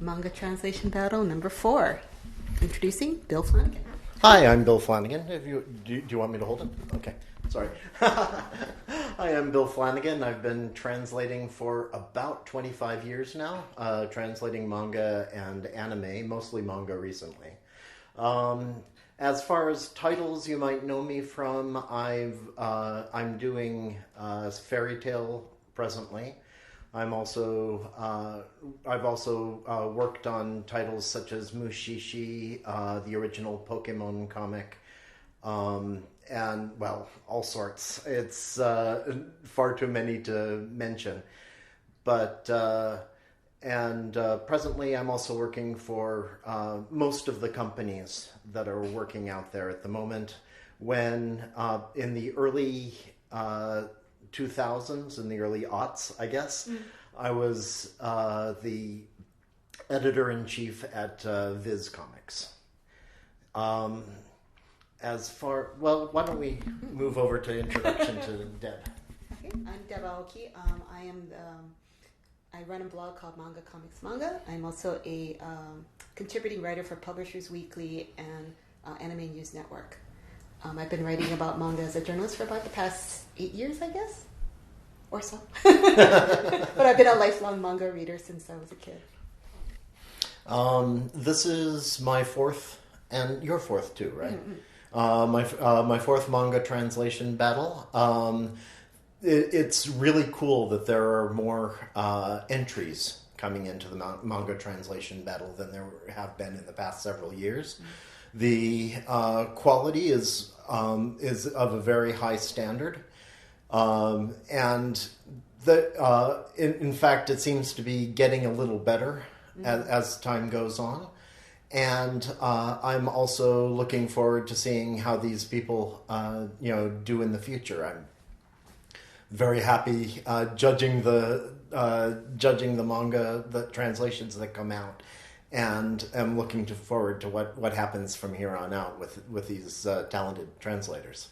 Manga Translation Battle number 4. Introducing Bill Flanagan. Hi, I'm Bill Flanagan. Do you want me to hold it? Okay, sorry. Hi, I'm Bill Flanagan. I've been translating for about 25 years now, translating manga and anime, mostly manga recently. As far as titles you might know me from, I'm doing Fairy Tale presently. I've also worked on titles such as Mushishi, the original Pokemon comic, and well, all sorts. It's far too many to mention, but presently I'm also working for most of the companies that are working out there at the moment. When in the early 2000s, in the early aughts, I guess, I was the editor-in-chief at Viz Comics. Why don't we move over to introduction to Deb? Okay, I'm Deb Aoki. I run a blog called Manga Comics Manga. I'm also a contributing writer for Publishers Weekly and Anime News Network. I've been writing about manga as a journalist for about the past 8 years, I guess, or so. But I've been a lifelong manga reader since I was a kid. This is my fourth, and your fourth too, right? Mm-hmm. My fourth Manga Translation Battle. It's really cool that there are more entries coming into the Manga Translation Battle than there have been in the past several years. Mm-hmm. The quality is of a very high standard, and in fact, it seems to be getting a little better as time goes on. And I'm also looking forward to seeing how these people, do in the future. I'm very happy judging the manga, the translations that come out. And I'm looking forward to what happens from here on out with these talented translators.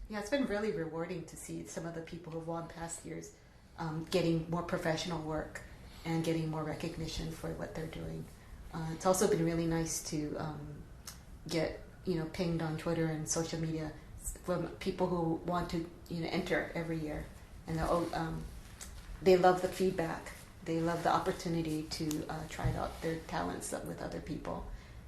Yeah, it's been really rewarding to see some of the people who've won past years getting more professional work and getting more recognition for what they're doing. It's also been really nice to get pinged on Twitter and social media from people who want to enter every year, and they love the feedback. They love the opportunity to try out their talents with other people.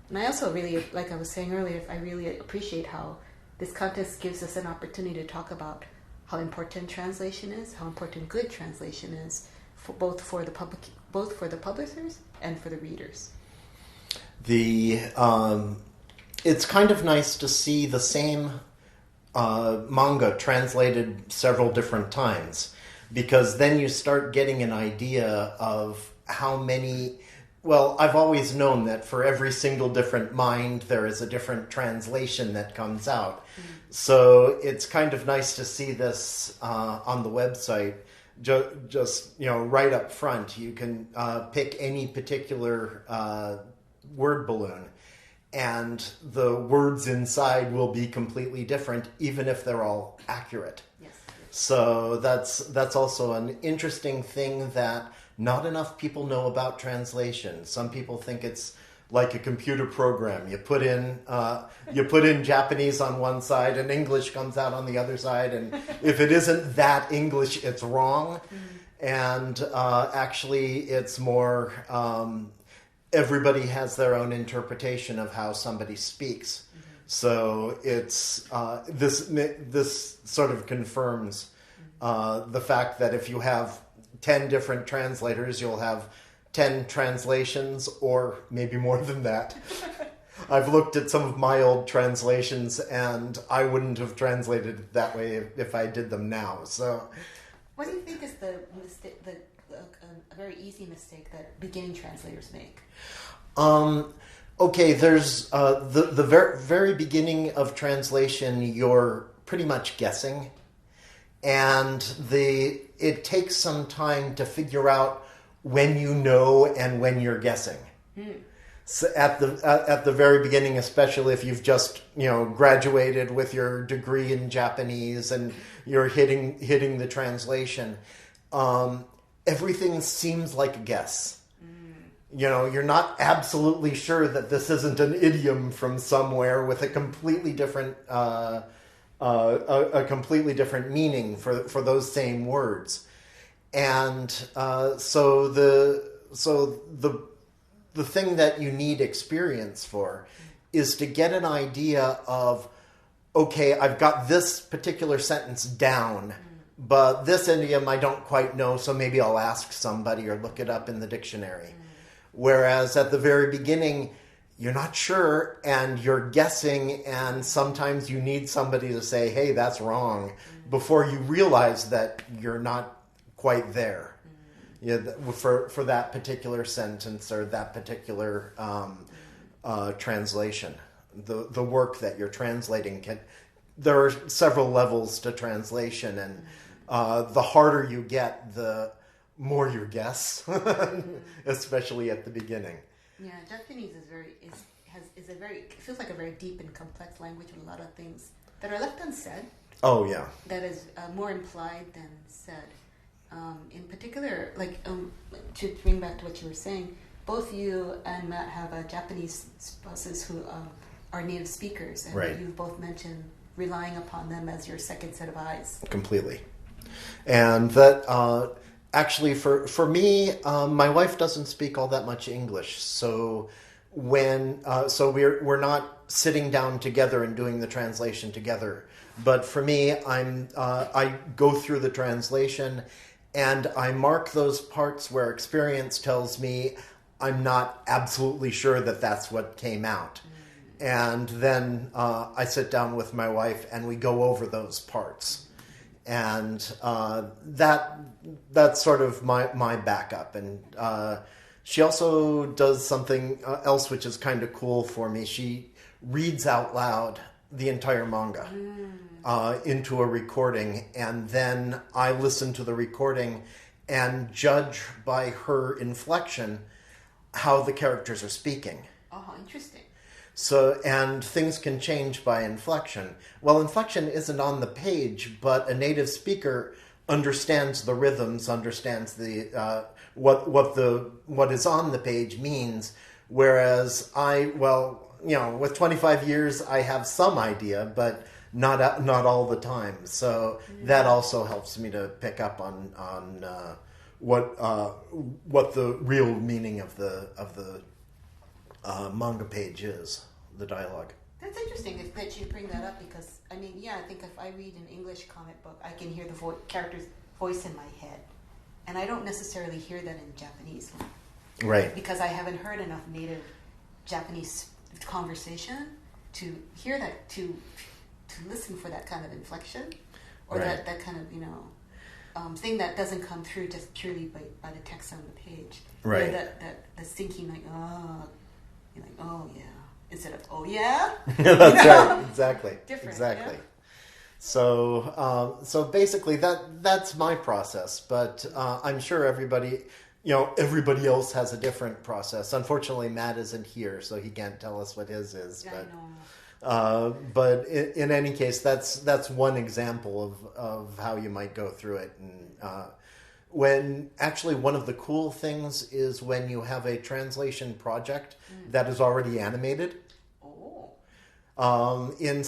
And I also really, like I was saying earlier, I really appreciate how this contest gives us an opportunity to talk about how important translation is, how important good translation is, both for the publishers and for the readers. It's kind of nice to see the same manga translated several different times, because then you start getting an idea of how many... Well, I've always known that for every single different mind, there is a different translation that comes out. Mm-hmm. So it's kind of nice to see this on the website. Just right up front, you can pick any particular word balloon, and the words inside will be completely different, even if they're all accurate. Yes. So that's also an interesting thing that not enough people know about translation. Some people think it's like a computer program. You put in Japanese on one side and English comes out on the other side, and if it isn't that English, it's wrong. Mm-hmm. And actually, it's more everybody has their own interpretation of how somebody speaks. Mm-hmm. So it's this sort of confirms the fact that if you have 10 different translators, you'll have 10 translations, or maybe more than that. I've looked at some of my old translations, and I wouldn't have translated it that way if I did them now. So, what do you think is the mistake, a very easy mistake that beginning translators make? Okay, there's the very beginning of translation. You're pretty much guessing, and it takes some time to figure out when you know and when you're guessing. So at the very beginning, especially if you've just graduated with your degree in Japanese and you're hitting the translation, everything seems like a guess. You're not absolutely sure that this isn't an idiom from somewhere with a completely different completely different meaning for those same words. And so the thing that you need experience for is to get an idea of, okay, I've got this particular sentence down, but this idiom I don't quite know, so maybe I'll ask somebody or look it up in the dictionary. Whereas at the very beginning, you're not sure and you're guessing, and sometimes you need somebody to say, hey, that's wrong, before you realize that you're not quite there. For that particular sentence or that particular translation. The work that you're translating there are several levels to translation, and the harder you get, the more you guess, especially at the beginning. Yeah, Japanese feels like a very deep and complex language with a lot of things that are left unsaid. Oh yeah. That is more implied than said. In particular, to bring back to what you were saying, both you and Matt have Japanese spouses who are native speakers, and right. you've both mentioned relying upon them as your second set of eyes. Completely. And that actually, for me, my wife doesn't speak all that much English, so we're not sitting down together and doing the translation together. But for me, I go through the translation, and I mark those parts where experience tells me I'm not absolutely sure that that's what came out. And then I sit down with my wife and we go over those parts. And that's sort of my backup. And she also does something else which is kind of cool for me. She reads out loud the entire manga into a recording, and then I listen to the recording and judge by her inflection how the characters are speaking. Oh, interesting. So, and things can change by inflection. Well, inflection isn't on the page, but a native speaker understands the rhythms, understands the what is on the page means, whereas with 25 years, I have some idea, but not all the time. So that also helps me to pick up on what the real meaning of the manga page is, the dialogue. That's interesting that you bring that up, because I think if I read an English comic book, I can hear the character's voice in my head, and I don't necessarily hear that in Japanese, right? Because I haven't heard enough native Japanese conversation to hear that, to listen for that kind of inflection, or right. that kind of thing that doesn't come through just purely by the text on the page. Right. The thinking you're like, oh yeah, instead of oh yeah. That's right. Exactly. Different. Exactly. Yeah? So basically that's my process, but I'm sure everybody else has a different process. Unfortunately, Matt isn't here, so he can't tell us what his is. Yeah, but I know. but in any case, that's one example of how you might go through it. And when actually one of the cool things is when you have a translation project that is already animated. In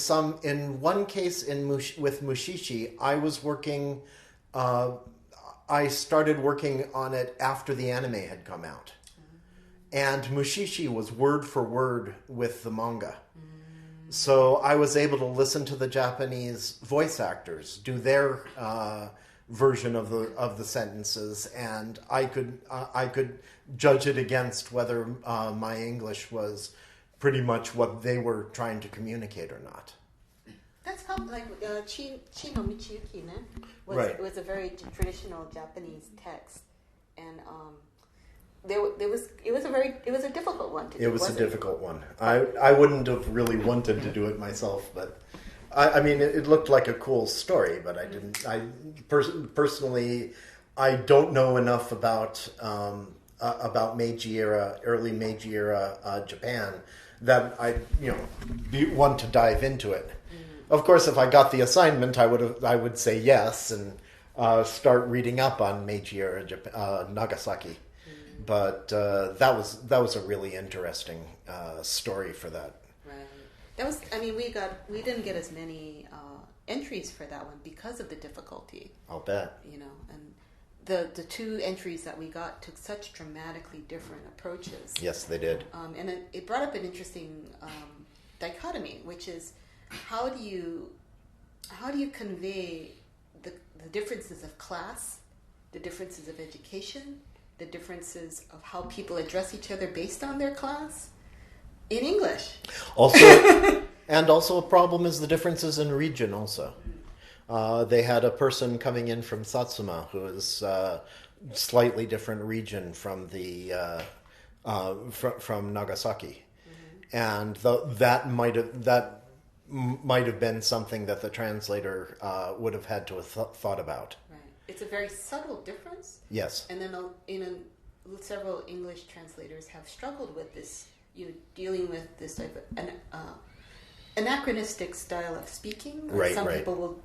one case with Mushishi, I started working on it after the anime had come out. And Mushishi was word for word with the manga. So I was able to listen to the Japanese voice actors do their version of the sentences, and I could judge it against whether my English was pretty much what they were trying to communicate or not. That's how, like, Chi no Michiyuki, ne? Right. It was a very traditional Japanese text, and it was a difficult one to do. It was a difficult one. I wouldn't have really wanted to do it myself, but it looked like a cool story, but I didn't. Personally, I don't know enough about Meiji era, early Meiji era Japan, that I want to dive into it. Of course, if I got the assignment, I would say yes and start reading up on Meiji era Nagasaki. But that was a really interesting story for that. Right. That was. I mean, we didn't get as many entries for that one because of the difficulty. I'll bet. You know, and the two entries that we got took such dramatically different approaches. Yes, they did. And it brought up an interesting dichotomy, which is how do you convey the differences of class, the differences of education, the differences of how people address each other based on their class in English. Also, and also a problem is the differences in region also. They had a person coming in from Satsuma who is slightly different region from the from Nagasaki, and that might have been something that the translator would have had to have thought about. Right. It's a very subtle difference. Yes. And then several English translators have struggled with this, dealing with this type of anachronistic style of speaking. Right. Some people will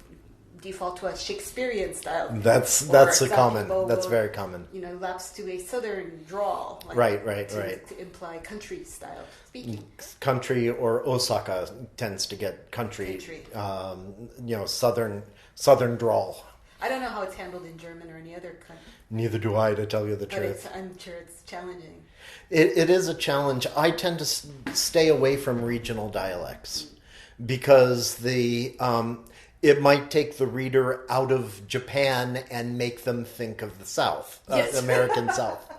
default to a Shakespearean style. That's common. That's very common. Lapse to a southern drawl. Right. To imply country style speaking. Country or Osaka tends to get country. Southern drawl. I don't know how it's handled in German or any other country. Neither do I, to tell you the truth. I'm sure it's challenging. It is a challenge. I tend to stay away from regional dialects because it might take the reader out of Japan and make them think of the South, yes. American South.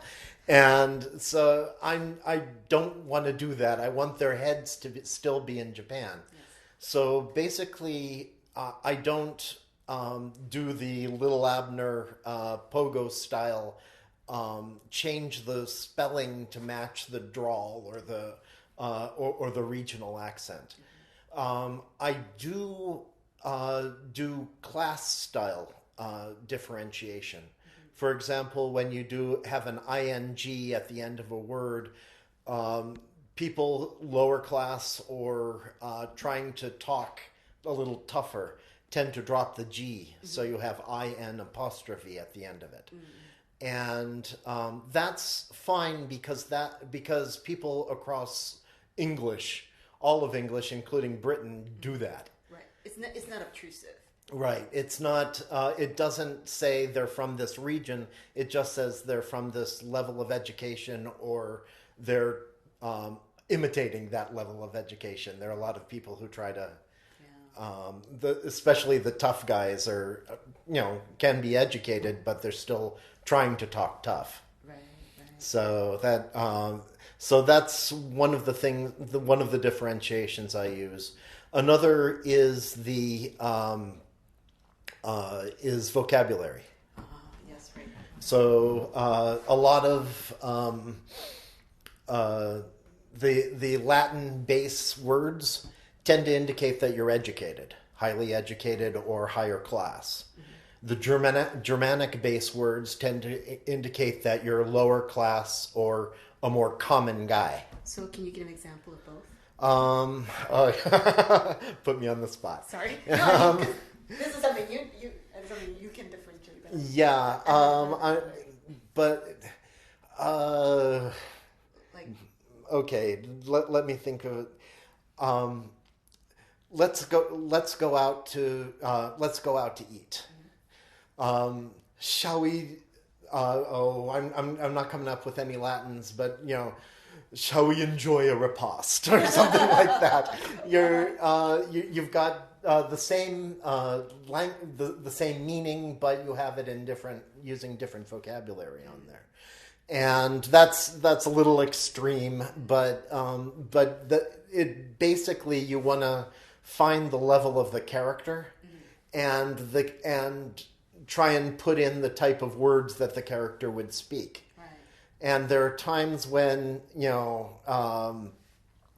And so I don't want to do that. I want their heads to still be in Japan. Yes. So basically, I don't do the Little Abner Pogo style, change the spelling to match the drawl or the regional accent. I do class style differentiation. For example, when you do have an ing at the end of a word, people lower class or trying to talk a little tougher tend to drop the G, so you have IN apostrophe at the end of it. And that's fine because people across English, all of English, including Britain, do that. Right. It's not obtrusive. Right. It's not. It doesn't say they're from this region. It just says they're from this level of education, or they're imitating that level of education. There are a lot of people who try to. Especially the tough guys are, can be educated, but they're still trying to talk tough. Right. So that's one of the things. One of the differentiations I use. Another is the is vocabulary. Yes, right. So a lot of the Latin base words tend to indicate that you're educated, highly educated, or higher class. The Germanic base words tend to indicate that you're lower class or a more common guy. So can you give an example of both? Put me on the spot. Sorry. No, this is something you can differentiate better. Yeah. Okay. Let me think of it. Let's go out to eat. Shall we? I'm not coming up with any Latins, but shall we enjoy a repast or something like that? You've got the same the same meaning, but you have it in using different vocabulary on there. And that's a little extreme, but it basically you want to find the level of the character, and try and put in the type of words that the character would speak. Right. And there are times when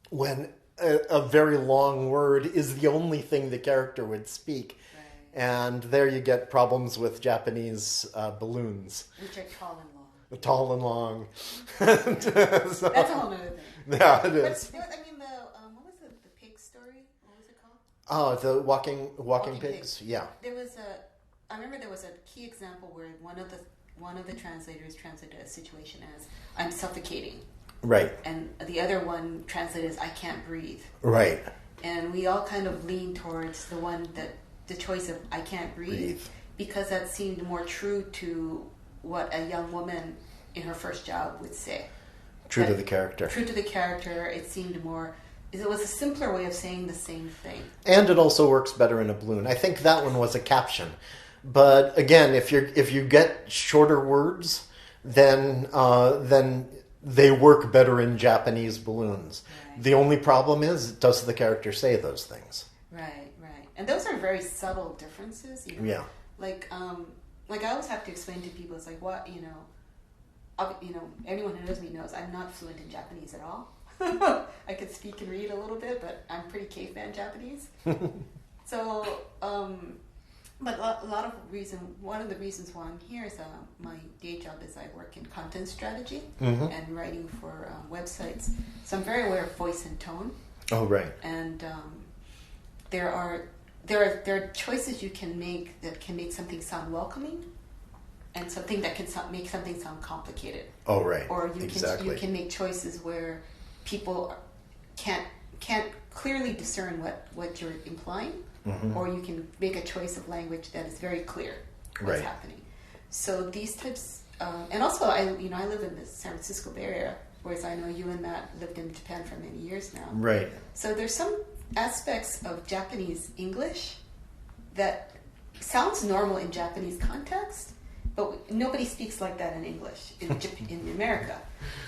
when a very long word is the only thing the character would speak. Right. And there you get problems with Japanese balloons. Which are tall and long. Tall and long. Yeah. So, that's a whole other thing. Yeah, it is. But, what was the pig story? What was it called? Oh, the walking pigs? Yeah. I remember there was a key example where one of the translators translated a situation as "I'm suffocating," right, and the other one translated as "I can't breathe." right. And we all kind of lean towards the choice of "I can't breathe," because that seemed more true to what a young woman in her first job would say. True to the character. True to the character. It seemed more. It was a simpler way of saying the same thing. And it also works better in a balloon. I think that one was a caption. But again, if you get shorter words, then they work better in Japanese balloons. Right. The only problem is, does the character say those things? Right, right. And those are very subtle differences. You know? Yeah. Like I always have to explain to people, it's like, what, anyone who knows me knows I'm not fluent in Japanese at all. I could speak and read a little bit, but I'm pretty caveman Japanese. So, but one of the reasons why I'm here is my day job is I work in content strategy and writing for websites. So I'm very aware of voice and tone. Oh, right. And there are choices you can make that can make something sound welcoming, and something that can make something sound complicated. Oh, right. Or you can make choices where people can't clearly discern what you're implying, or you can make a choice of language that is very clear what's happening. So these types, and also I live in the San Francisco Bay Area, whereas I know you and Matt lived in Japan for many years now. Right. So there's some aspects of Japanese English that sounds normal in Japanese context, but nobody speaks like that in English in America.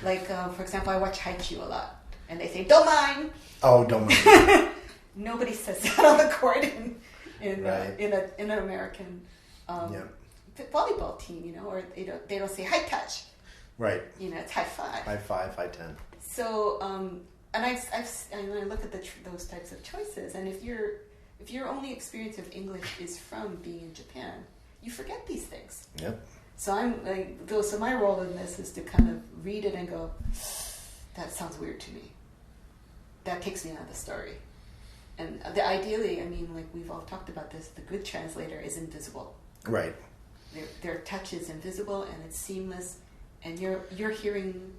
Like, for example, I watch Haikyuu a lot, and they say, "Don't mind." Oh, don't mind. Nobody says that on the court in an American volleyball team, or they don't say high touch. Right. It's high five. High five, high 10. So, and I look at those types of choices, and if your only experience of English is from being in Japan, you forget these things. Yep. So so my role in this is to kind of read it and go, that sounds weird to me. That takes me out of the story. And ideally, we've all talked about this, the good translator is invisible. Right. Their touch is invisible and it's seamless, and you're hearing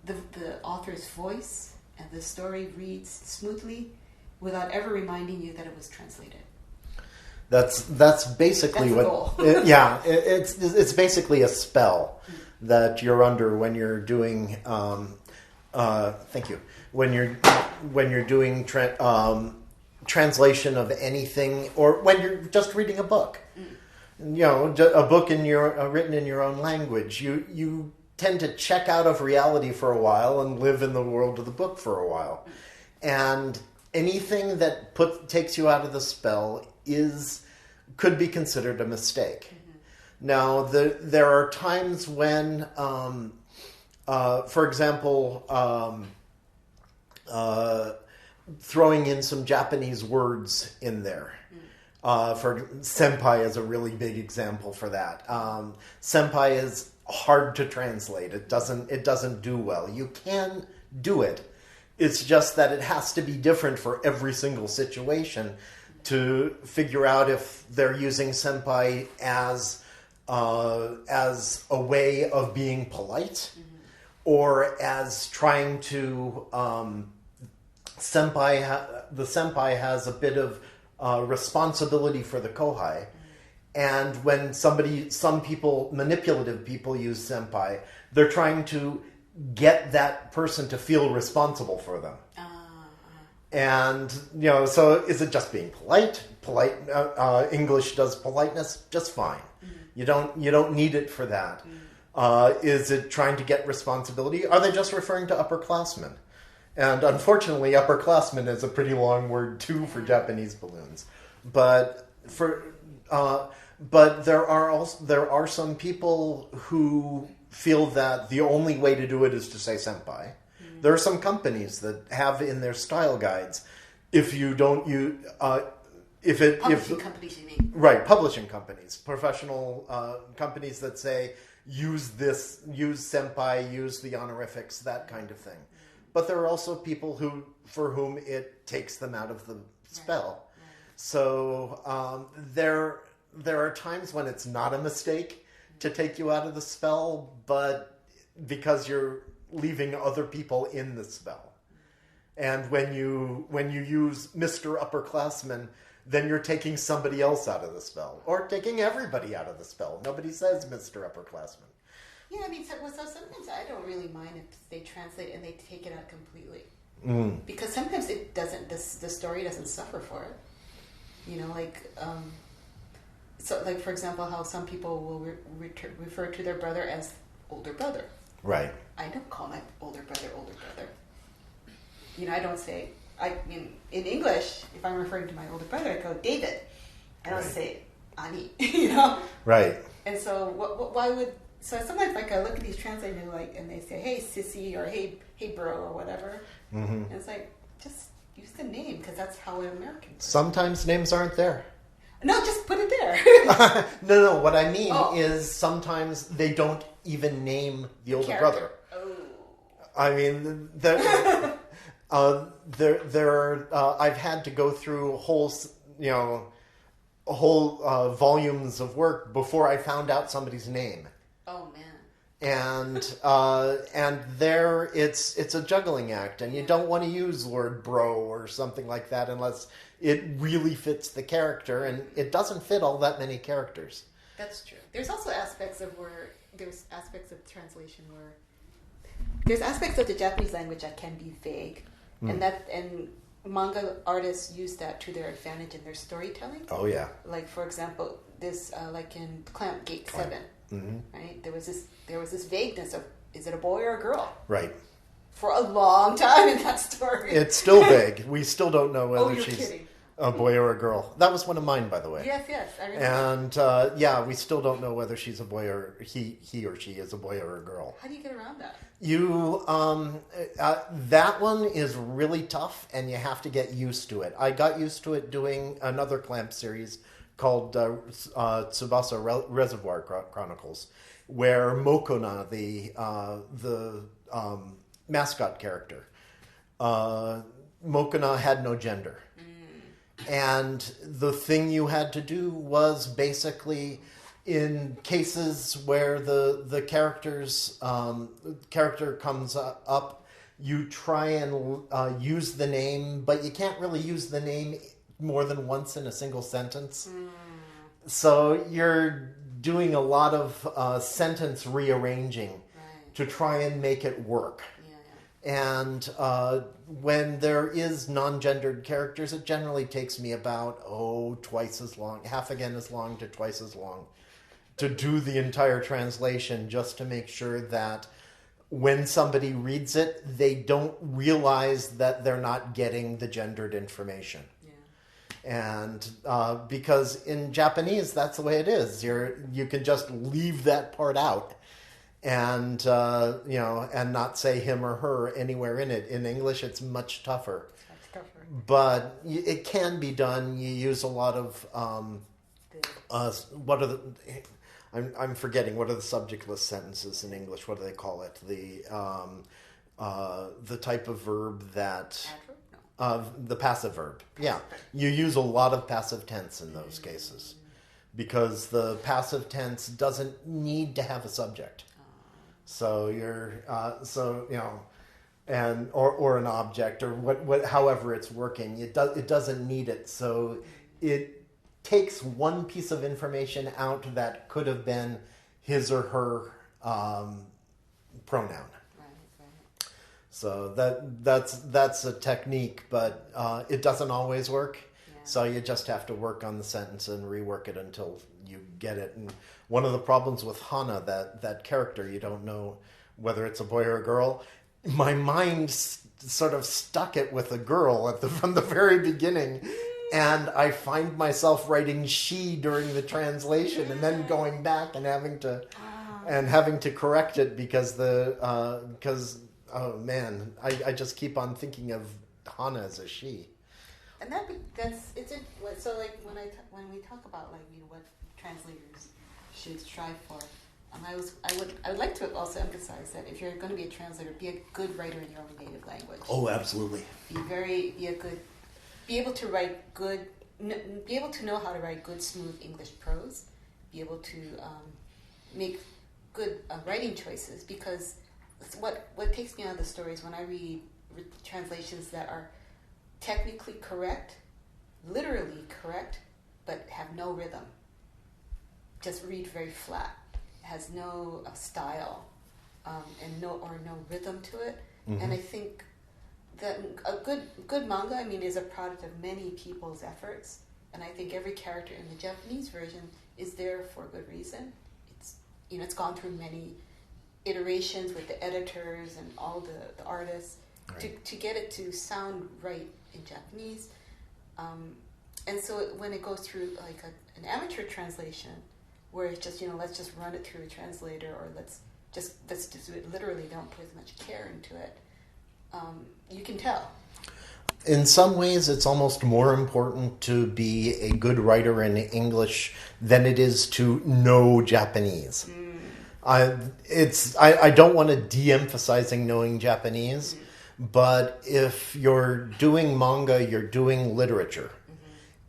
the author's voice, and the story reads smoothly without ever reminding you that it was translated. That's basically what. Goal. It's basically a spell that you're under when you're doing. Thank you. When you're doing translation of anything, or when you're just reading a book. A book written in your own language. You tend to check out of reality for a while and live in the world of the book for a while, and anything that takes you out of the spell could be considered a mistake. Now, there are times when, for example, throwing in some Japanese words in there. For senpai is a really big example for that. Senpai is hard to translate. It doesn't do well. You can do it. It's just that it has to be different for every single situation to figure out if they're using senpai as a way of being polite, or as trying to the senpai has a bit of responsibility for the kohai, and when manipulative people use senpai, they're trying to get that person to feel responsible for them. And, so is it just being polite? English does politeness just fine. You don't need it for that. Is it trying to get responsibility? Are they just referring to upperclassmen? And unfortunately, upperclassmen is a pretty long word too for Japanese balloons. But there are some people who feel that the only way to do it is to say senpai. There are some companies that have in their style guides, publishing companies, you mean? Right, publishing companies, professional companies that say use senpai, use the honorifics, that kind of thing. But there are also people for whom it takes them out of the spell. Right. So there are times when it's not a mistake to take you out of the spell, but because you're leaving other people in the spell. And when you use Mr. Upperclassman, then you're taking somebody else out of the spell, or taking everybody out of the spell. Nobody says Mr. Upperclassman. Yeah, I mean, so sometimes I don't really mind if they translate and they take it out completely. Because sometimes it doesn't, the story doesn't suffer for it. You know, like, so like, for example, how some people will refer to their brother as older brother. Right. I don't call my older brother. You know, I don't say, in English, if I'm referring to my older brother, I go David. I don't say Ani, you know? Right. And so why would, so sometimes like I look at these translators and they say, hey, sissy, or hey bro, or whatever. And it's like, just use the name, because that's how an American does. Sometimes names aren't there. No, just put it there. No, what I mean is sometimes they don't even name the older brother. Oh. I mean, I've had to go through whole volumes of work before I found out somebody's name. Oh man. And there it's a juggling act, and you don't want to use Lord Bro or something like that unless it really fits the character, and it doesn't fit all that many characters. That's true. There's also aspects of translation where there's aspects of the Japanese language that can be vague, and manga artists use that to their advantage in their storytelling. Oh yeah. Like for example, this like in Clamp Gate 7, right? There was this vagueness of, is it a boy or a girl? Right. For a long time in that story. It's still vague. We still don't know whether you're she's kidding. A boy or a girl. That was one of mine, by the way. Yes, I remember. And we still don't know whether she's a boy or he or she is a boy or a girl. How do you get around that? You that one is really tough, and you have to get used to it. I got used to it doing another Clamp series called Tsubasa Reservoir Chronicles, where Mokona, the mascot character, Mokona had no gender. And the thing you had to do was basically, in cases where the character comes up, you try and use the name, but you can't really use the name more than once in a single sentence. So you're doing a lot of sentence rearranging to try and make it work. And when there is non-gendered characters, it generally takes me about, twice as long, half again as long to twice as long to do the entire translation, just to make sure that when somebody reads it, they don't realize that they're not getting the gendered information. And because in Japanese, that's the way it is. You can just leave that part out. And and not say him or her anywhere in it. In English, it's much tougher. But it can be done. You use a lot of what are the? I'm forgetting, what are the subjectless sentences in English? What do they call it? The type of verb that the passive verb. Yeah, you use a lot of passive tense in those cases, because the passive tense doesn't need to have a subject. So you're and or an object, or what however it's working. It doesn't need it. So it takes one piece of information out that could have been his or her pronoun. Right. So that's a technique, but it doesn't always work. Yeah. So you just have to work on the sentence and rework it until you get it. And one of the problems with Hana, that character, you don't know whether it's a boy or a girl. My mind sort of stuck it with a girl from the very beginning, and I find myself writing she during the translation, and then going back and having to correct it because oh man, I just keep on thinking of Hana as a she. And so like when we talk about what translators should strive for. I would like to also emphasize that if you're going to be a translator, be a good writer in your own native language. Oh, absolutely. Be able to know how to write good, smooth English prose. Be able to make good writing choices, because what takes me out of the story is when I read translations that are technically correct, literally correct, but have no rhythm. Just read very flat, has no style, and no rhythm to it. Mm-hmm. And I think that a good manga, I mean, is a product of many people's efforts. And I think every character in the Japanese version is there for a good reason. It's gone through many iterations with the editors and all the artists, right, to get it to sound right in Japanese. And so when it goes through like an amateur translation, where it's just, let's just run it through a translator, or let's just do it literally, don't put as much care into it, you can tell. In some ways, it's almost more important to be a good writer in English than it is to know Japanese. I don't want to de-emphasizing knowing Japanese, but if you're doing manga, you're doing literature.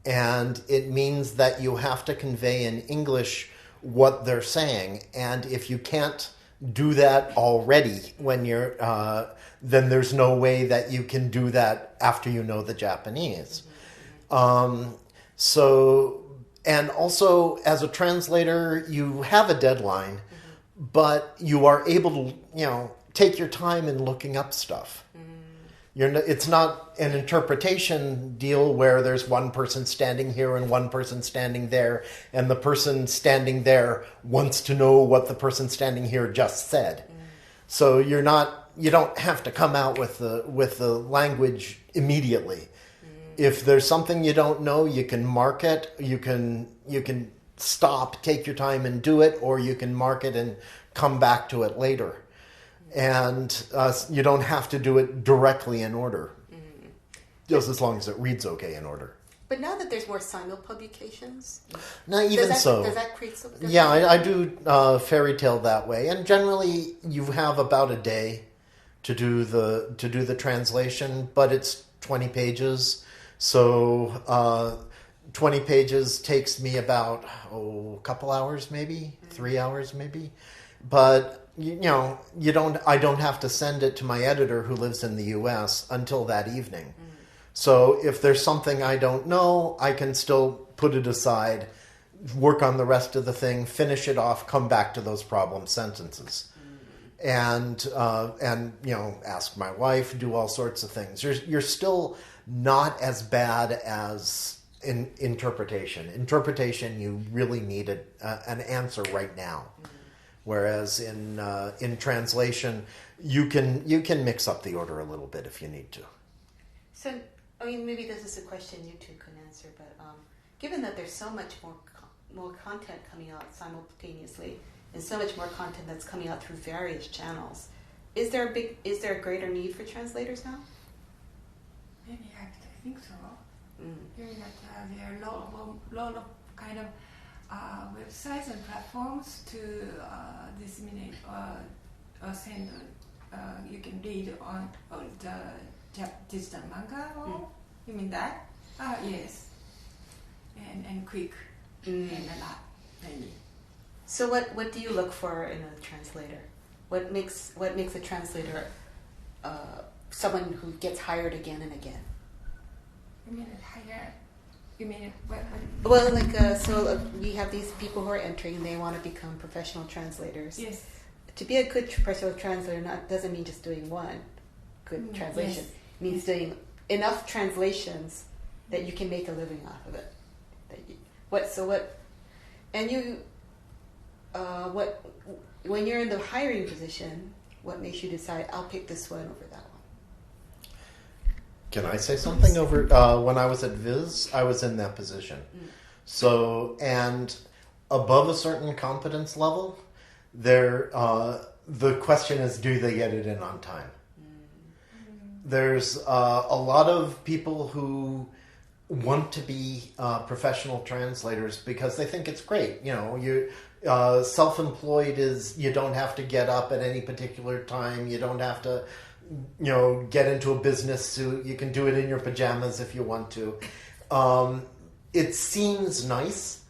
And it means that you have to convey in English what they're saying. And if you can't do that already when you're... then there's no way that you can do that after you know the Japanese. And also, as a translator, you have a deadline, but you are able to, take your time in looking up stuff. It's not an interpretation deal where there's one person standing here and one person standing there, and the person standing there wants to know what the person standing here just said. So you don't have to come out with the language immediately. If there's something you don't know, you can mark it. You can stop, take your time and do it, or you can mark it and come back to it later. And you don't have to do it directly in order, just as long as it reads okay in order. But now that there's more simul-publications... Not even so. Does that create something different? Yeah, I do fairy tale that way. And generally, you have about a day to do the translation, but it's 20 pages. So 20 pages takes me about a couple hours, maybe 3 hours, maybe. But I don't have to send it to my editor who lives in the U.S. until that evening. So if there's something I don't know, I can still put it aside, work on the rest of the thing, finish it off, come back to those problem sentences. And ask my wife, do all sorts of things. You're still not as bad as in interpretation. Interpretation, you really need an answer right now. Whereas in translation, you can mix up the order a little bit if you need to. So, maybe this is a question you two can answer, but given that there's so much more content coming out simultaneously, and so much more content that's coming out through various channels, is there a greater need for translators now? Maybe I think so. Hearing that there are a lot of kind of websites and platforms to disseminate or send. You can read on the digital manga. You mean that? Yes. And quick and a lot, maybe. So what do you look for in a translator? What makes a translator someone who gets hired again and again? You mean hire? You mean what? Well, we have these people who are entering and they want to become professional translators. Yes. To be a good professional translator doesn't mean just doing one good translation. Yes. It means doing enough translations that you can make a living off of it. When you're in the hiring position, what makes you decide, I'll pick this one over that one? Can I say something? When I was at Viz, I was in that position. So, and above a certain competence level, the question is, do they get it in on time? There's a lot of people who want to be professional translators because they think it's great. Self-employed is you don't have to get up at any particular time. You don't have to, get into a business suit. You can do it in your pajamas if you want to. It seems nice,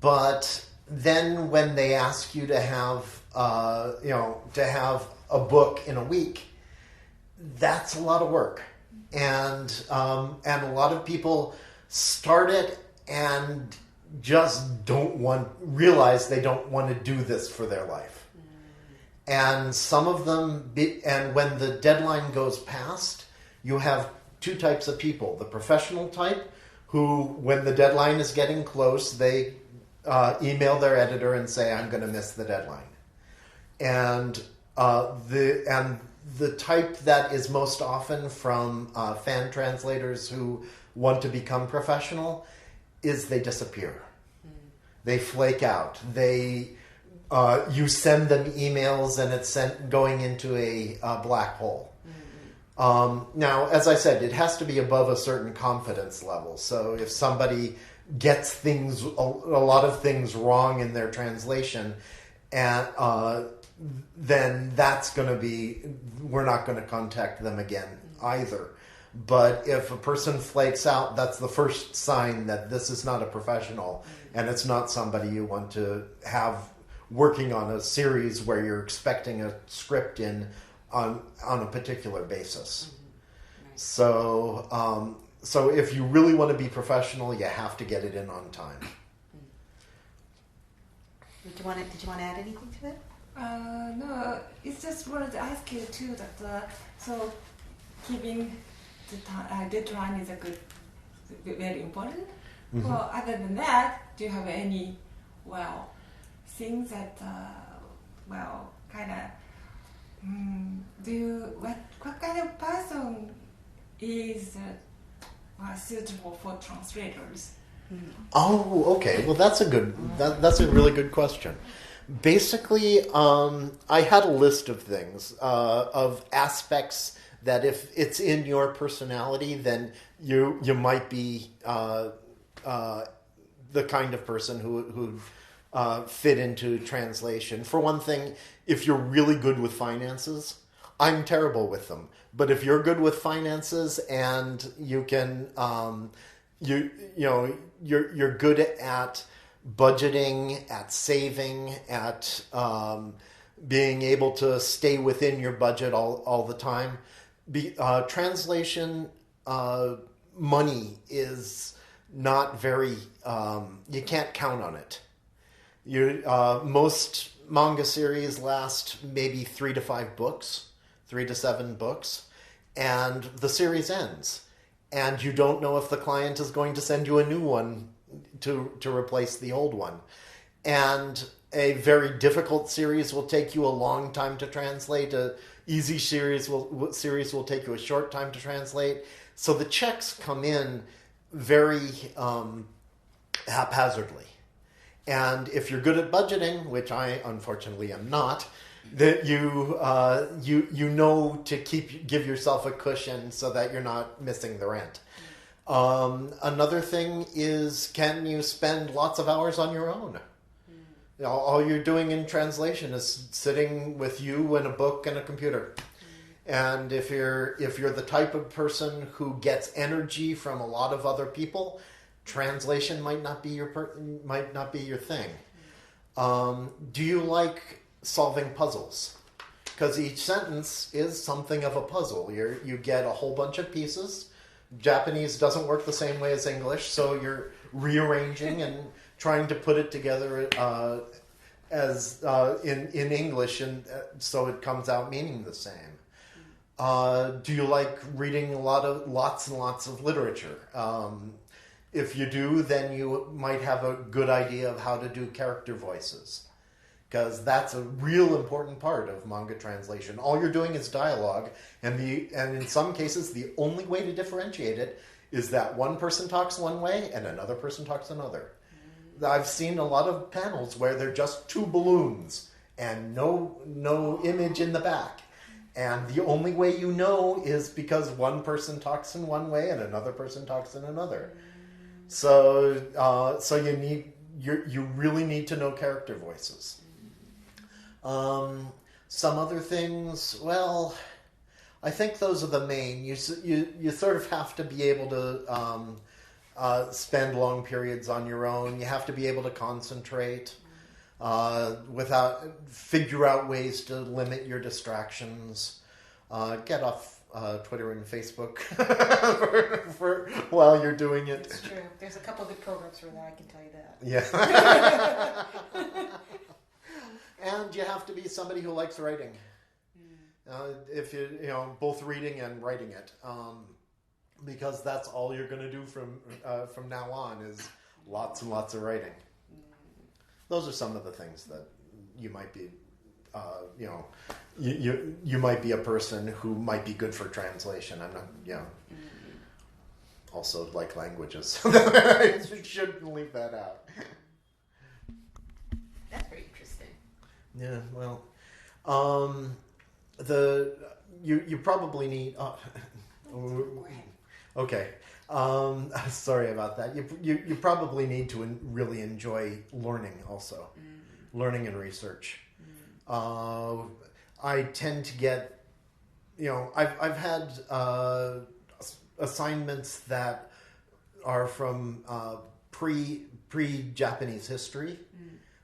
but then when they ask you to have to have a book in a week, that's a lot of work, and a lot of people start it and just realize they don't want to do this for their life. And some of them, and when the deadline goes past, you have two types of people. The professional type, who, when the deadline is getting close, they email their editor and say, I'm going to miss the deadline. And the type that is most often from fan translators who want to become professional is they disappear. They flake out. You send them emails and it's going into a black hole. Now, as I said, it has to be above a certain confidence level. So if somebody gets a lot of things wrong in their translation, and then we're not going to contact them again either. But if a person flakes out, that's the first sign that this is not a professional, and it's not somebody you want to have working on a series where you're expecting a script on a particular basis. So if you really want to be professional, you have to get it in on time. Did you want to add anything to that? No, it's just wanted to ask you too that so keeping the deadline is very important. Mm-hmm. Well, other than that, do you have any things that what kind of person is suitable for translators? Oh, okay. Well, that's a really good question. Basically, I had a list of things, of aspects that if it's in your personality, then you might be the kind of person who fit into translation. For one thing, if you're really good with finances, I'm terrible with them. But if you're good with finances and you can, you're good at budgeting, at saving, at being able to stay within your budget all the time. Translation money is not very, you can't count on it. Most manga series last maybe 3 to 5 books, 3 to 7 books, and the series ends. And you don't know if the client is going to send you a new one to replace the old one. And a very difficult series will take you a long time to translate. A easy series will take you a short time to translate. So the checks come in very haphazardly. And if you're good at budgeting, which I unfortunately am not, that you know to give yourself a cushion so that you're not missing the rent. Another thing is, can you spend lots of hours on your own? All you're doing in translation is sitting with you and a book and a computer. And if you're the type of person who gets energy from a lot of other people, translation might not be your thing. Do you like solving puzzles? Because each sentence is something of a puzzle. You get a whole bunch of pieces. Japanese doesn't work the same way as English, so you're rearranging and trying to put it together as in English, and so it comes out meaning the same. Do you like reading lots and lots of literature? If you do, then you might have a good idea of how to do character voices, because that's a real important part of manga translation. All you're doing is dialogue, and in some cases, the only way to differentiate it is that one person talks one way and another person talks another. I've seen a lot of panels where they're just 2 balloons and no image in the back. And the only way you know is because one person talks in one way and another person talks in another. So you really need to know character voices. Some other things, well, I think those are the main. You sort of have to be able to spend long periods on your own. You have to be able to concentrate. figure out ways to limit your distractions. Get off Twitter and Facebook for while you're doing it. It's true. There's a couple of good programs for that, I can tell you that. Yeah. And you have to be somebody who likes writing. If you both reading and writing it, because that's all you're going to do from now on is lots and lots of writing. Those are some of the things that you might be, you might be a person who might be good for translation. I'm not, also like languages. I shouldn't leave that out. That's very interesting. Yeah, well, you probably need. Okay, sorry about that. You probably need to really enjoy learning also, learning and research. I tend to get, I've had assignments that are from pre-Japanese history.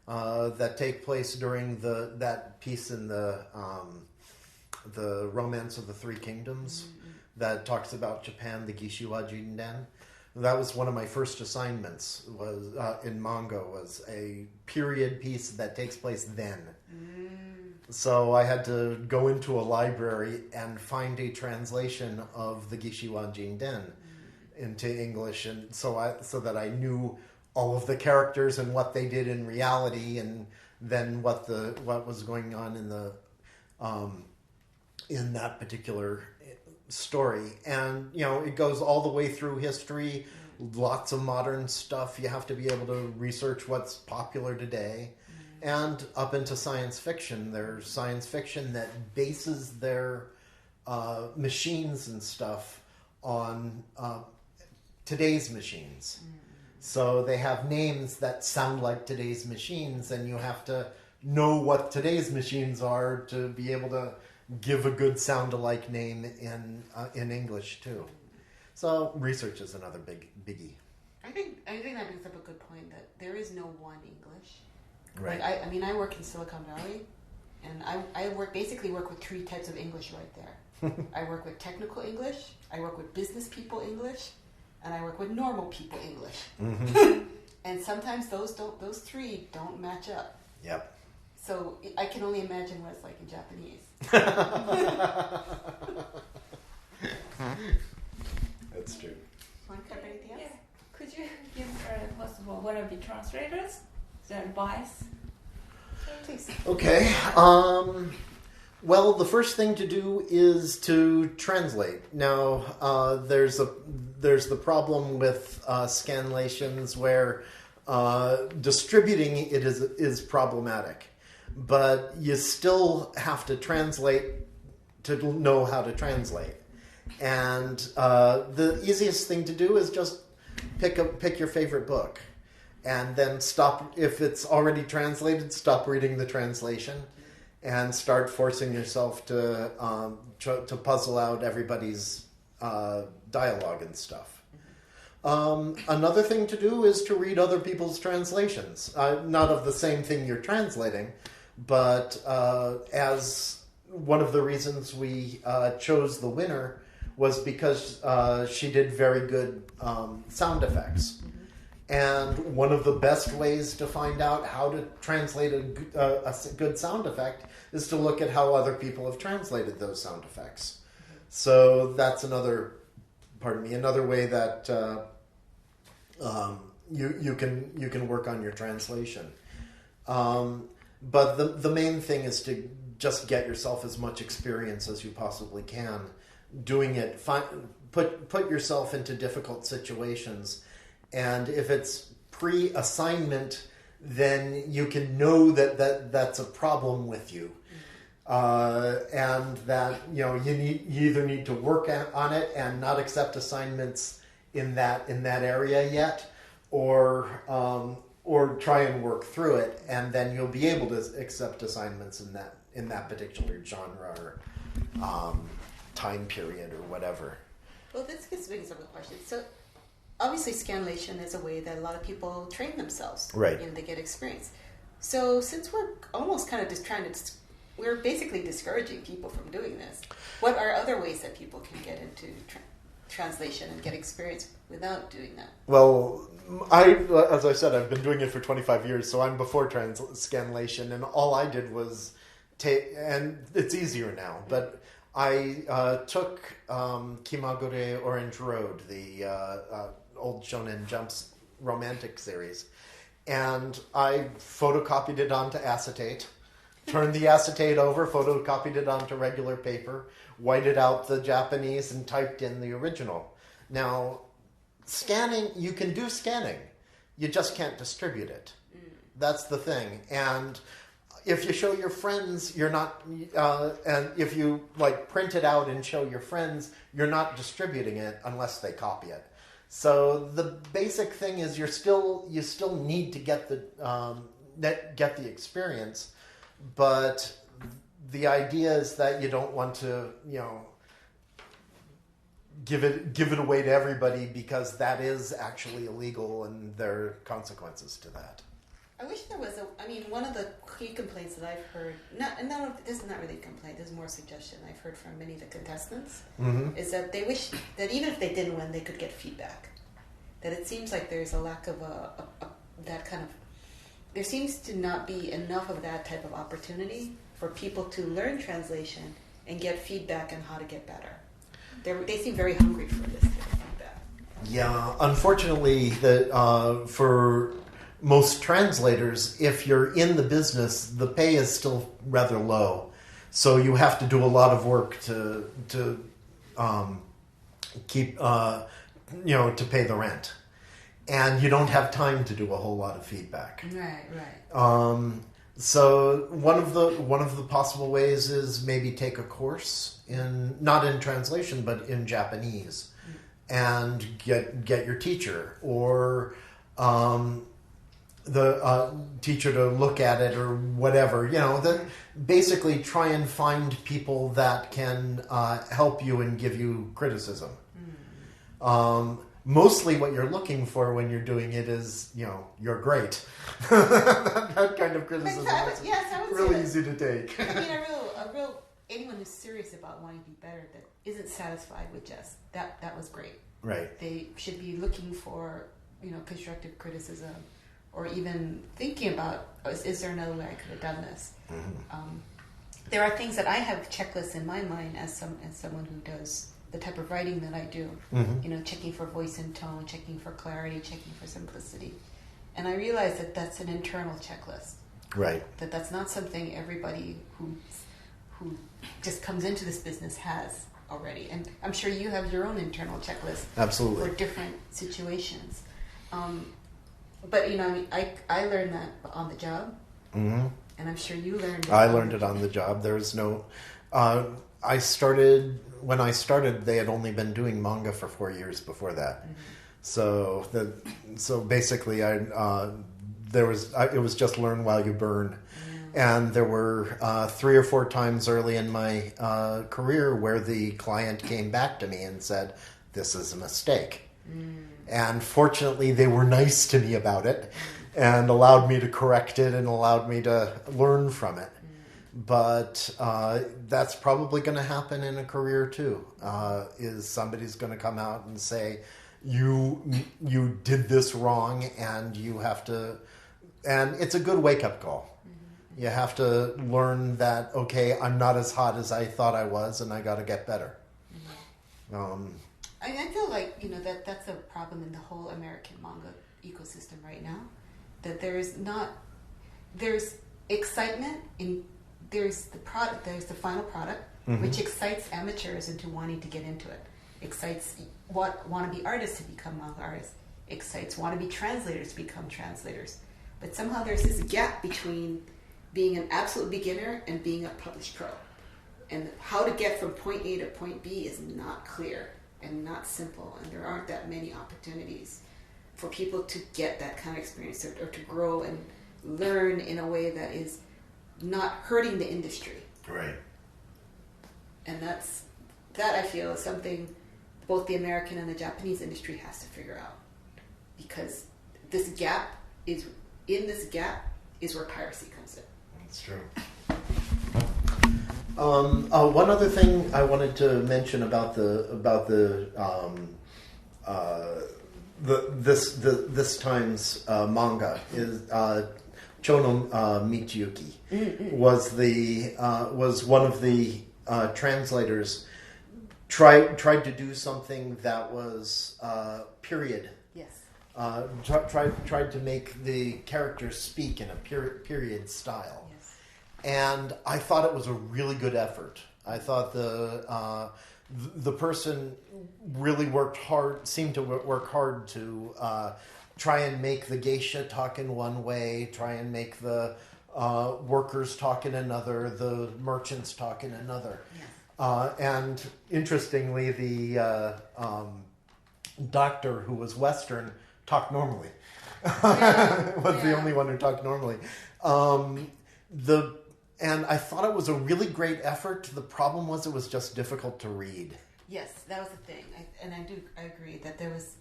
That take place during that piece in the Romance of the Three Kingdoms that talks about Japan, the Gishiwa Jinden. That was one of my first assignments was in manga, was a period piece that takes place then. So I had to go into a library and find a translation of the Gishiwa Jinden into English, and so that I knew all of the characters and what they did in reality, and then what was going on in that particular story. And it goes all the way through history, lots of modern stuff. You have to be able to research what's popular today, and up into science fiction. There's science fiction that bases their machines and stuff on today's machines. So they have names that sound like today's machines, and you have to know what today's machines are to be able to give a good sound-alike name in English too. So research is another biggie. I think that brings up a good point, that there is no one English. Right. Like I work in Silicon Valley, and I basically work with three types of English right there. I work with technical English, I work with business people English, and I work with normal people English. And sometimes those three don't match up. Yep. So I can only imagine what it's like in Japanese. That's true. Want to cover anything else? Yeah. Could you give, first of all, one of the translators the advice? Please. Okay. Well, the first thing to do is to translate. Now, there's the problem with scanlations where distributing it is problematic, but you still have to translate to know how to translate. And the easiest thing to do is just pick your favorite book, and then stop. If it's already translated, stop reading the translation, and start forcing yourself to puzzle out everybody's dialogue and stuff. Another thing to do is to read other people's translations, not of the same thing you're translating, but as one of the reasons we chose the winner was because she did very good sound effects. And one of the best ways to find out how to translate a good sound effect is to look at how other people have translated those sound effects. So that's another way that you can work on your translation. But the main thing is to just get yourself as much experience as you possibly can doing it. Put yourself into difficult situations. And if it's pre-assignment, then you can know that's a problem with you, and that you either need to work on it and not accept assignments in that area yet, or try and work through it, and then you'll be able to accept assignments in that particular genre or time period or whatever. Well, this gets me some of the questions. So, obviously, scanlation is a way that a lot of people train themselves. Right. And they get experience. So since we're almost kind of just we're basically discouraging people from doing this. What are other ways that people can get into translation and get experience without doing that? Well, as I said, I've been doing it for 25 years, so I'm before scanlation, and all I did was and it's easier now, but I took Kimagure Orange Road, the old Shonen Jump's romantic series, and I photocopied it onto acetate, turned the acetate over, photocopied it onto regular paper, whited out the Japanese, and typed in the original. Now, scanning, you can do scanning. You just can't distribute it. That's the thing. And if you show your friends, you're not, and if you like print it out and show your friends, you're not distributing it unless they copy it. So the basic thing is you still need to get the experience, but the idea is that you don't want to, give it away to everybody, because that is actually illegal and there are consequences to that. I wish there was one of the key complaints that I've heard, this is not really a complaint, this is more a suggestion I've heard from many of the contestants, is that they wish that even if they didn't win, they could get feedback. That it seems like there's a lack of there seems to not be enough of that type of opportunity for people to learn translation and get feedback on how to get better. They seem very hungry for this type of feedback. Yeah, unfortunately, for most translators, if you're in the business, the pay is still rather low. So you have to do a lot of work to keep, to pay the rent. And you don't have time to do a whole lot of feedback. Right. So one of the possible ways is maybe take a course not in translation, but in Japanese, and get your teacher or the teacher to look at it or whatever. Basically try and find people that can help you and give you criticism. Mostly what you're looking for when you're doing it is, you're great. that kind of criticism is really easy to take. Anyone who's serious about wanting to be better, that isn't satisfied with just, that was great. Right. They should be looking for, constructive criticism, or even thinking about, is there another way I could have done this? Mm-hmm. There are things that I have checklists in my mind as someone who does the type of writing that I do, checking for voice and tone, checking for clarity, checking for simplicity. And I realize that that's an internal checklist. Right. That's not something everybody who just comes into this business has already. And I'm sure you have your own internal checklist. Absolutely. For different situations. But, I learned that on the job. Mm-hmm. And I'm sure you learned it. I learned it on the job. There was no... When I started, they had only been doing manga for 4 years before that. Mm-hmm. So basically, it was just learn while you burn. Yeah. And there were 3 or 4 times early in my career where the client came back to me and said, "This is a mistake." Mm. And fortunately, they were nice to me about it and allowed me to correct it and allowed me to learn from it. But that's probably going to happen in a career too. Is somebody's going to come out and say, you did this wrong, and you have to, and it's a good wake-up call. Mm-hmm. You have to learn that, okay, I'm not as hot as I thought I was, and I got to get better. Mm-hmm. I feel like, that's a problem in the whole American manga ecosystem right now. That there's excitement there's the product, there's the final product, mm-hmm. which excites amateurs into wanting to get into it. Excites wannabe artists to become manga artists. Excites wannabe translators to become translators. But somehow there's this gap between being an absolute beginner and being a published pro. And how to get from point A to point B is not clear and not simple, and there aren't that many opportunities for people to get that kind of experience or to grow and learn in a way that is not hurting the industry. Right. And that I feel is something both the American and the Japanese industry has to figure out, because this gap is is where piracy comes in. That's true. One other thing I wanted to mention about this time's manga is Chono Michiyuki was one of the translators. Tried to do something that was period. Yes. Tried to make the characters speak in a period style. Yes. And I thought it was a really good effort. I thought the person really seemed to work hard to try and make the geisha talk in one way, try and make the workers talk in another, the merchants talk in another. Yes. And interestingly, the doctor who was Western talked normally. Was the only one who talked normally. And I thought it was a really great effort. The problem was it was just difficult to read. Yes, that was the thing. I agree that there was,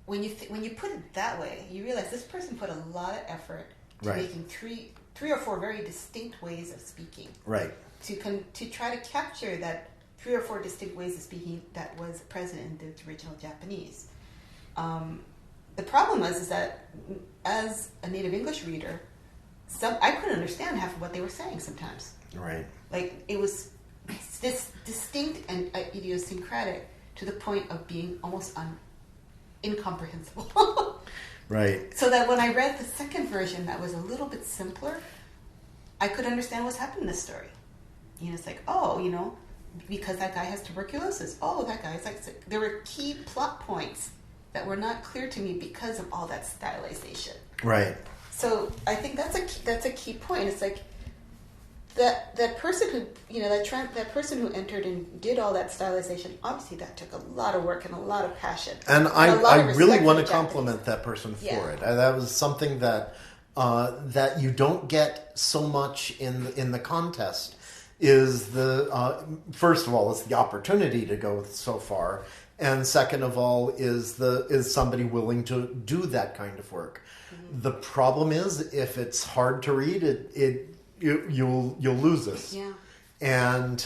when you put it that way, you realize this person put a lot of effort to making three or four very distinct ways of speaking. Right. To try to capture that 3 or 4 distinct ways of speaking that was present in the original Japanese. The problem is that as a native English reader, I couldn't understand half of what they were saying sometimes. Right. Like, it was this distinct and idiosyncratic to the point of being almost incomprehensible. Right. So that when I read the second version that was a little bit simpler, I could understand what's happening in this story. It's like, because that guy has tuberculosis. Oh, that guy's like sick. There were key plot points that were not clear to me because of all that stylization. Right. So I think that's a key point. It's like that person who that person who entered and did all that stylization. Obviously, that took a lot of work and a lot of passion. And I really want to compliment that person for it. That was something that you don't get so much in the contest. Is the first of all, it's the opportunity to go so far, and second of all is somebody willing to do that kind of work. Mm-hmm. The problem is if it's hard to read, you'll lose this. Yeah. And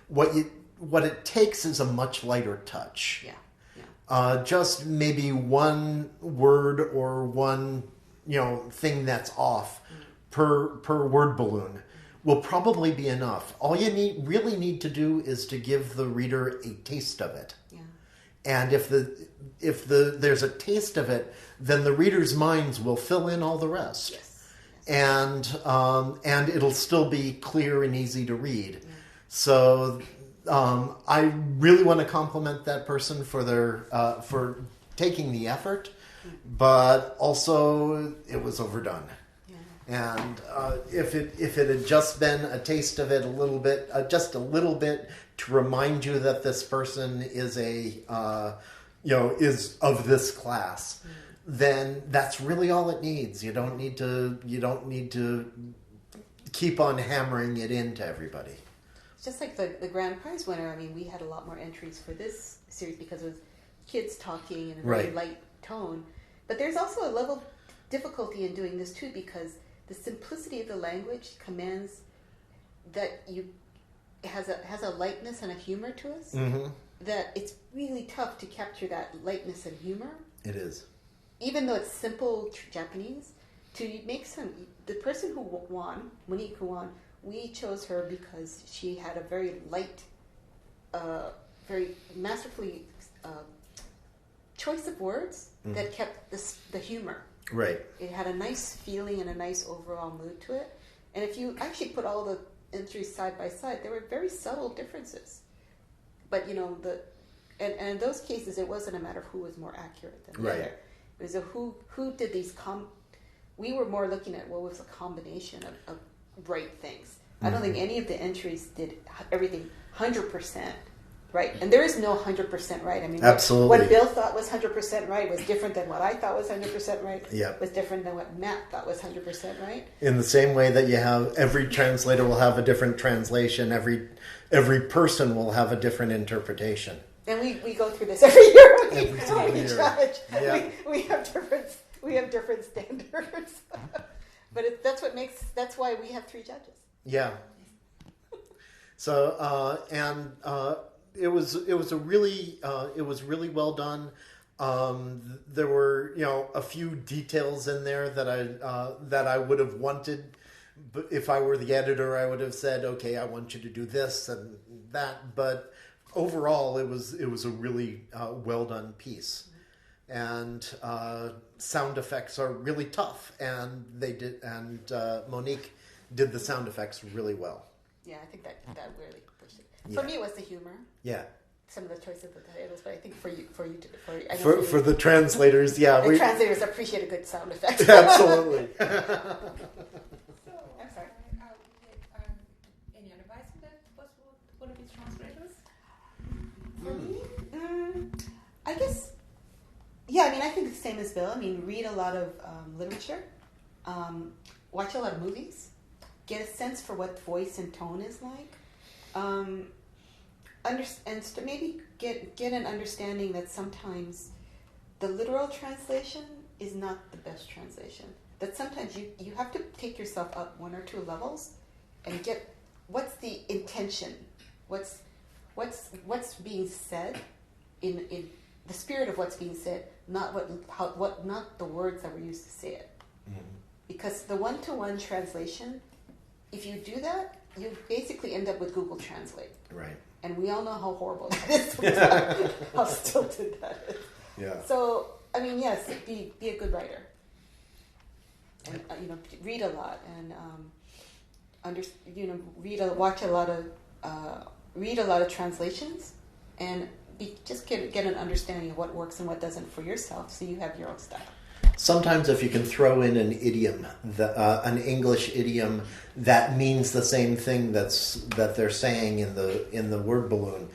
what it takes is a much lighter touch. Yeah. Yeah. Just maybe one word or one thing that's off per word balloon will probably be enough. All you really need to do is to give the reader a taste of it. Yeah. And if there's a taste of it, then the reader's minds will fill in all the rest. Yes. And it'll still be clear and easy to read. Yeah. So I really want to compliment that person for taking the effort, but also it was overdone. And if it had just been a taste of it, just a little bit, to remind you that this person is is of this class, then that's really all it needs. You don't need to keep on hammering it into everybody. It's just like the grand prize winner. I mean, we had a lot more entries for this series because it was kids talking in a very light tone. But there's also a level of difficulty in doing this too, because the simplicity of the language commands that it has a lightness and a humor to us. Mm-hmm. That it's really tough to capture that lightness and humor. It is. Even though it's simple Japanese, to make the person who won, Monique who won, we chose her because she had a very light, very masterfully choice of words that kept the humor. Right. It had a nice feeling and a nice overall mood to it. And if you actually put all the entries side by side, there were very subtle differences. But and in those cases, it wasn't a matter of who was more accurate than the other. It was who did these we were more looking at what was a combination of right things. I don't think any of the entries did everything 100%. Right, and there is no 100% right. I mean, absolutely. What Bill thought was 100% right was different than what I thought was 100% right. Yeah, was different than what Matt thought was 100% right. In the same way that you have every translator will have a different translation, every person will have a different interpretation. And we go through this every year when we judge. Yeah. We have different standards. But that's why we have 3 judges. Yeah. So it was really well done. There were a few details in there that I would have wanted, but if I were the editor, I would have said, okay, I want you to do this and that. But overall, it was a really well done piece, and sound effects are really tough, and Monique did the sound effects really well. Yeah, I think that really pushed it. For me, it was the humor. Yeah. Some of the choices of the titles, but I think for the translators, yeah, the translators appreciate a good sound effect. Absolutely. So, I'm sorry. Any advice on that? What's one of these translators? For me, I guess. Yeah, I mean, I think the same as Bill. I mean, read a lot of literature, watch a lot of movies, get a sense for what voice and tone is like. Maybe get an understanding that sometimes the literal translation is not the best translation. That sometimes you have to take yourself up 1 or 2 levels and get what's the intention, what's being said in the spirit of what's being said, not not the words that were used to say it. Mm-hmm. Because the 1-to-1 translation, if you do that, you basically end up with Google Translate. Right. And we all know how horrible that is. How stilted that is. Yeah. So, I mean, yes, be a good writer. And, read a lot and read a lot of translations and just get an understanding of what works and what doesn't for yourself, so you have your own style. Sometimes if you can throw in an idiom, an English idiom that means the same thing that they're saying in the word balloon,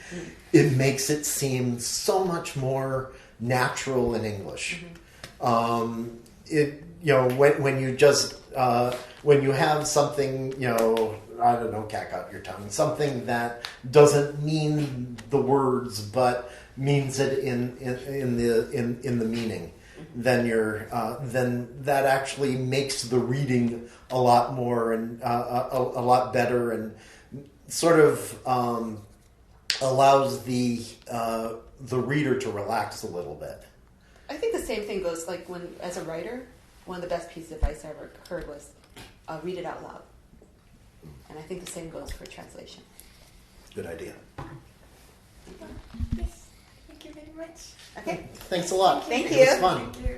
it makes it seem so much more natural in English. When you have something, I don't know, cack out your tongue, something that doesn't mean the words but means it in the meaning. Then that actually makes the reading a lot more and a lot better, and sort of allows the reader to relax a little bit. I think the same thing goes as a writer, one of the best pieces of advice I ever heard was read it out loud, and I think the same goes for translation. Good idea. Yes. Thank you very much. Okay. Thank you. Thanks a lot. Thank It you. was fun. Thank you.